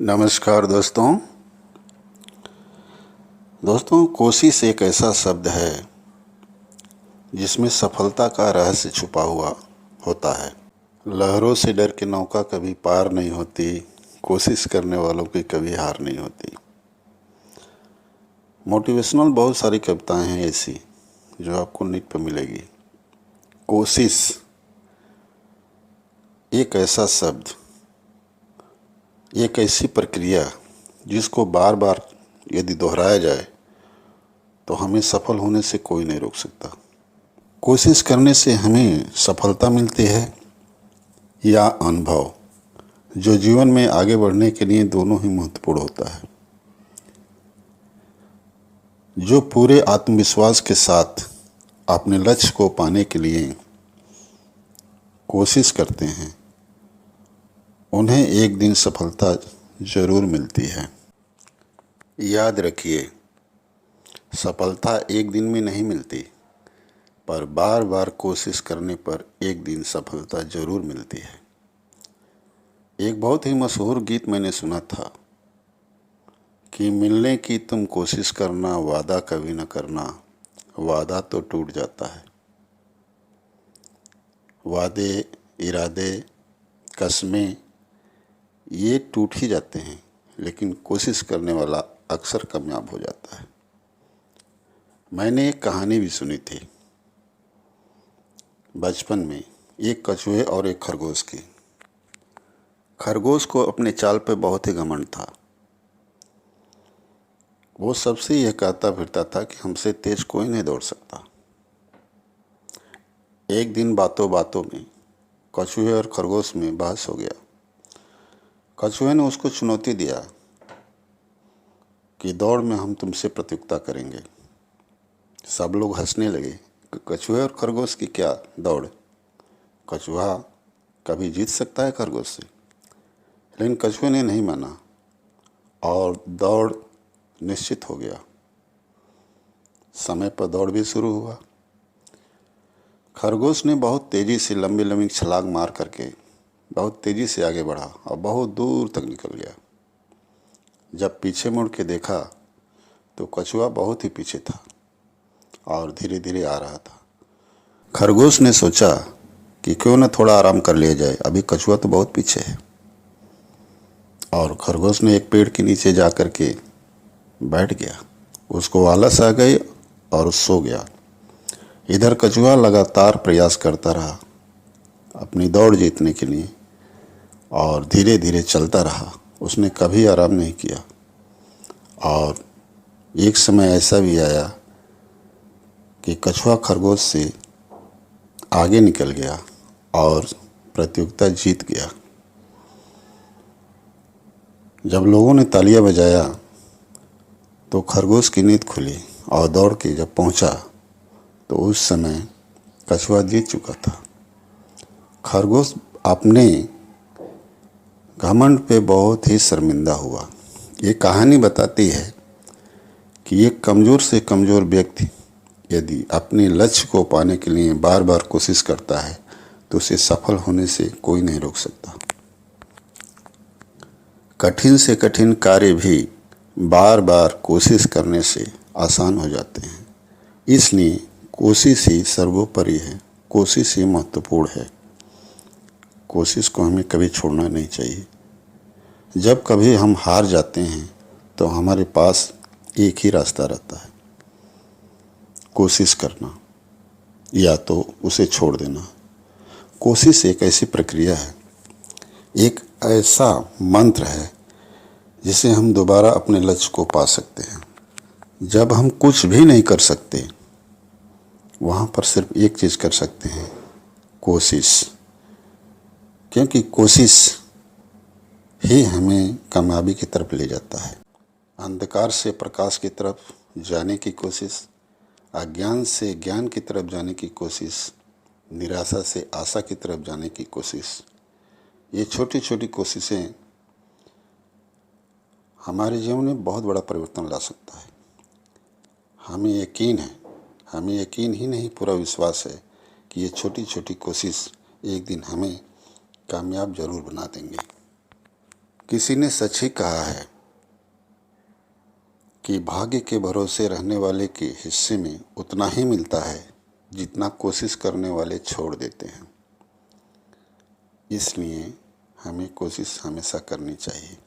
नमस्कार दोस्तों, कोशिश एक ऐसा शब्द है जिसमें सफलता का रहस्य छुपा हुआ होता है। लहरों से डर के नौका कभी पार नहीं होती, कोशिश करने वालों की कभी हार नहीं होती। मोटिवेशनल बहुत सारी कविताएं हैं ऐसी जो आपको नेट पर मिलेगी। कोशिश एक ऐसा शब्द, एक ऐसी प्रक्रिया जिसको बार बार यदि दोहराया जाए तो हमें सफल होने से कोई नहीं रोक सकता। कोशिश करने से हमें सफलता मिलती है या अनुभव, जो जीवन में आगे बढ़ने के लिए दोनों ही महत्वपूर्ण होता है। जो पूरे आत्मविश्वास के साथ अपने लक्ष्य को पाने के लिए कोशिश करते हैं, उन्हें एक दिन सफलता जरूर मिलती है। याद रखिए, सफलता एक दिन में नहीं मिलती, पर बार बार कोशिश करने पर एक दिन सफलता जरूर मिलती है। एक बहुत ही मशहूर गीत मैंने सुना था कि मिलने की तुम कोशिश करना, वादा कभी न करना, वादा तो टूट जाता है। वादे, इरादे, कसमें ये टूट ही जाते हैं, लेकिन कोशिश करने वाला अक्सर कामयाब हो जाता है। मैंने एक कहानी भी सुनी थी बचपन में, एक कछुए और एक खरगोश की। खरगोश को अपने चाल पे बहुत ही घमंड था। वो सबसे यह कहता फिरता था कि हमसे तेज कोई नहीं दौड़ सकता। एक दिन बातों बातों में कछुए और खरगोश में बहस हो गया। कछुए ने उसको चुनौती दिया कि दौड़ में हम तुमसे प्रतियोगिता करेंगे। सब लोग हंसने लगे कि कछुए और खरगोश की क्या दौड़, कछुआ कभी जीत सकता है खरगोश से। लेकिन कछुए ने नहीं माना और दौड़ निश्चित हो गया। समय पर दौड़ भी शुरू हुआ। खरगोश ने बहुत तेज़ी से लंबी लंबी छलांग मार करके बहुत तेज़ी से आगे बढ़ा और बहुत दूर तक निकल गया। जब पीछे मुड़ के देखा तो कछुआ बहुत ही पीछे था और धीरे धीरे आ रहा था। खरगोश ने सोचा कि क्यों न थोड़ा आराम कर लिया जाए, अभी कछुआ तो बहुत पीछे है। और खरगोश ने एक पेड़ के नीचे जा कर के बैठ गया। उसको आलस आ गई और सो गया। इधर कछुआ लगातार प्रयास करता रहा अपनी दौड़ जीतने के लिए और धीरे धीरे चलता रहा। उसने कभी आराम नहीं किया। और एक समय ऐसा भी आया कि कछुआ खरगोश से आगे निकल गया और प्रतियोगिता जीत गया। जब लोगों ने तालियां बजाया तो खरगोश की नींद खुली और दौड़ के जब पहुंचा तो उस समय कछुआ जीत चुका था। खरगोश अपने घमंड पे बहुत ही शर्मिंदा हुआ। ये कहानी बताती है कि एक कमज़ोर से कमज़ोर व्यक्ति यदि अपने लक्ष्य को पाने के लिए बार बार कोशिश करता है तो उसे सफल होने से कोई नहीं रोक सकता। कठिन से कठिन कार्य भी बार बार कोशिश करने से आसान हो जाते हैं। इसलिए कोशिश ही सर्वोपरि है, कोशिश ही महत्वपूर्ण है। कोशिश को हमें कभी छोड़ना नहीं चाहिए। जब कभी हम हार जाते हैं तो हमारे पास एक ही रास्ता रहता है, कोशिश करना या तो उसे छोड़ देना। कोशिश एक ऐसी प्रक्रिया है, एक ऐसा मंत्र है जिसे हम दोबारा अपने लक्ष्य को पा सकते हैं। जब हम कुछ भी नहीं कर सकते, वहाँ पर सिर्फ एक चीज़ कर सकते हैं, कोशिश। क्योंकि कोशिश ही हमें कामयाबी की तरफ ले जाता है। अंधकार से प्रकाश की तरफ जाने की कोशिश, अज्ञान से ज्ञान की तरफ जाने की कोशिश, निराशा से आशा की तरफ जाने की कोशिश, ये छोटी छोटी कोशिशें हमारे जीवन में बहुत बड़ा परिवर्तन ला सकता है। हमें यकीन है, हमें यकीन ही नहीं पूरा विश्वास है कि ये छोटी छोटी कोशिश एक दिन हमें कामयाब जरूर बना देंगे। किसी ने सच ही कहा है कि भाग्य के भरोसे रहने वाले के हिस्से में उतना ही मिलता है जितना कोशिश करने वाले छोड़ देते हैं। इसलिए हमें कोशिश हमेशा करनी चाहिए।